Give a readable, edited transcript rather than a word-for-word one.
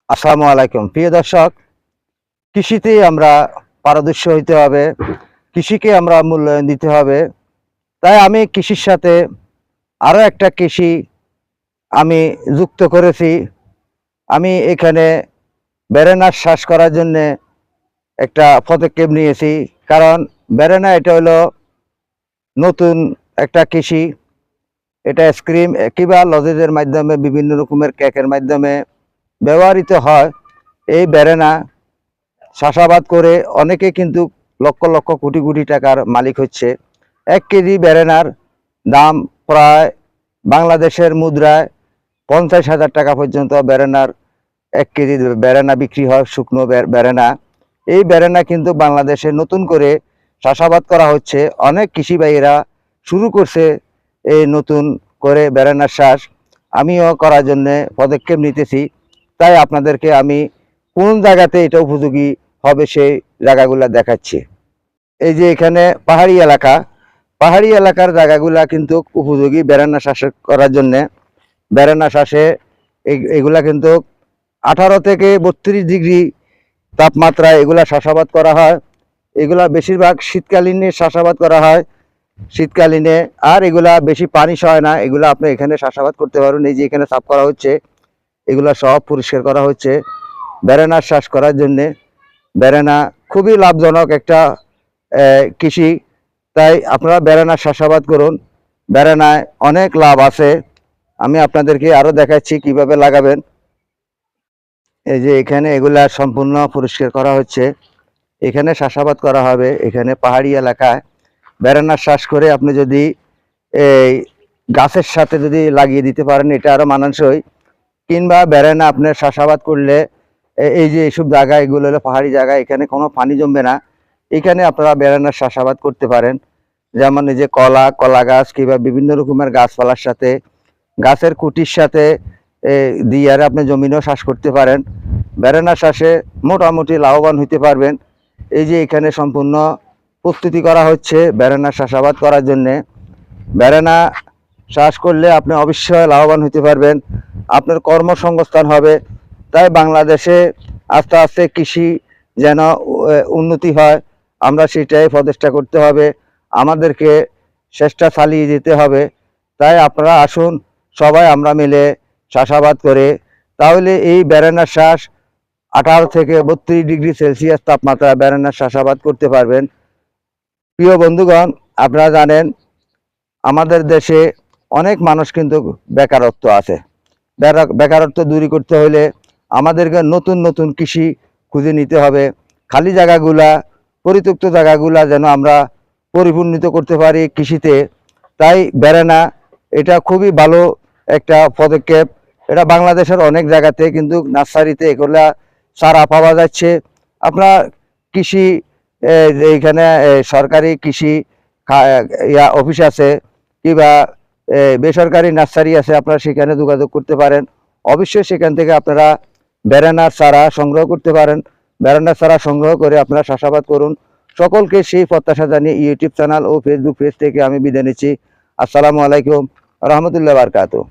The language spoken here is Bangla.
আসসালামু আলাইকুম প্রিয় দর্শক। কৃষিতে আমরা পারদর্শী হইতে হবে, কৃষিকে আমরা মূল্যায়ন দিতে হবে। তাই আমি কৃষির সাথে আরও একটা কৃষি আমি যুক্ত করেছি। আমি এখানে বেরেনার চাষ করার জন্য একটা পদক্ষেপ নিয়েছি। কারণ বেরেনা এটা হলো নতুন একটা কৃষি। এটা আইসক্রিম কিংবা লজেজের মাধ্যমে বিভিন্ন রকমের কেকের মাধ্যমে ব্যবহৃত হয়। এই বেরেনা চাষাবাদ করে অনেকে কিন্তু লক্ষ লক্ষ কোটি কোটি টাকার মালিক হচ্ছে। 1 কেজি বেরেনার দাম প্রায় বাংলাদেশের মুদ্রায় 50,000 টাকা পর্যন্ত বেরেনার 1 কেজি বেরেনা বিক্রি হয়, শুকনো বেরেনা। এই বেরেনা কিন্তু বাংলাদেশে নতুন করে চাষাবাদ করা হচ্ছে। অনেক কৃষি ভাইয়েরা শুরু করছে এই নতুন করে বেরেনার চাষ। আমিও করার জন্য পদক্ষেপ নিতেছি। তাই আপনাদেরকে আমি কোন জায়গাতে এটা উপযোগী হবে সেই জায়গাগুলো দেখাচ্ছি। এই যে এখানে পাহাড়ি এলাকার জায়গাগুলা কিন্তু উপযোগী বেরেনা চাষ করার জন্যে। বেরেনা চাষে এগুলা কিন্তু 18 থেকে 32 ডিগ্রি তাপমাত্রায় এগুলা চাষাবাদ করা হয়। এগুলা বেশিরভাগ শীতকালীনে চাষাবাদ করা হয়, শীতকালীনে। আর এগুলা বেশি পানি সয় না, এগুলা আপনি এখানে চাষাবাদ করতে পারবেন। এই যে এখানে সাফ করা হচ্ছে, এগুলা সব পরিষ্কার করা হচ্ছে বেরেনার চাষ করার জন্যে। বেরেনা খুবই লাভজনক একটা কৃষি। তাই আপনারা বেরেনার চাষাবাদ করুন, বেরেনায় অনেক লাভ আছে। আমি আপনাদেরকে আরও দেখাচ্ছি কিভাবে লাগাবেন। এই যে এখানে এগুলা সম্পূর্ণ পরিষ্কার করা হচ্ছে, এখানে চাষাবাদ করা হবে। এখানে পাহাড়ি এলাকায় বেরেনার চাষ করে আপনি যদি এই গাছের সাথে যদি লাগিয়ে দিতে পারেন, এটা আরও মানানসই। কিংবা বেরেনা আপনার চাষাবাদ করলে এই যে এইসব জায়গা, এগুলো হলো পাহাড়ি জায়গা, এখানে কোনো পানি জমবে না। এখানে আপনারা বেরেনার চাষাবাদ করতে পারেন। যেমন এই যে কলা গাছ কিংবা বিভিন্ন রকমের গাছপালার সাথে, গাছের কুটির সাথে দিয়ে আর আপনি জমিনেও চাষ করতে পারেন। বেরেনা চাষে মোটামুটি লাভবান হইতে পারবেন। এই যে এখানে সম্পূর্ণ প্রস্তুতি করা হচ্ছে বেরেনা চাষাবাদ করার জন্যে। বেরেনা চাষ করলে আপনি অবশ্যই লাভবান হতে পারবেন, আপনার কর্মসংস্থান হবে। তাই বাংলাদেশে আস্তে আস্তে কৃষি যেন উন্নতি হয়, আমরা সেটাই প্রচেষ্টা করতে হবে, আমাদেরকে চেষ্টা চালিয়ে যেতে হবে। তাই আপনারা আসুন, সবাই আমরা মিলে চাষাবাদ করে, তাহলে এই বেরেনার চাষ 18 থেকে 32 ডিগ্রি সেলসিয়াস তাপমাত্রায় বেরেনার চাষাবাদ করতে পারবেন। প্রিয় বন্ধুগণ, আপনারা জানেন আমাদের দেশে অনেক মানুষ কিন্তু বেকারত্ব আছে। বেকারত্ব দূর করতে হলে আমাদেরকে নতুন নতুন কৃষি খুঁজে নিতে হবে। খালি জায়গাগুলা, পরিত্যক্ত জায়গাগুলা যেন আমরা পরিপূর্ণিত করতে পারি কৃষিতে। তাই বেরেনা এটা খুবই ভালো একটা পদক্ষেপ। এটা বাংলাদেশের অনেক জায়গাতে কিন্তু নার্সারিতে এগুলা চারা পাওয়া যাচ্ছে। আপনার কৃষি এইখানে সরকারি কৃষি অফিস আছে কিংবা বেসরকারি নার্সারি আছে, আপনারা সেখানে যোগাযোগ করতে পারেন। অবশ্যই সেখান থেকে আপনারা বেরেনার চারা সংগ্রহ করতে পারেন। বেরেনার চারা সংগ্রহ করে আপনারা চাষাবাদ করুন। সকলকে সেই প্রত্যাশা জানিয়ে ইউটিউব চ্যানেল ও ফেসবুক পেজ থেকে আমি বিদায় নিচ্ছি। আসসালামু আলাইকুম রহমতুল্লাহ বারকাতুহু।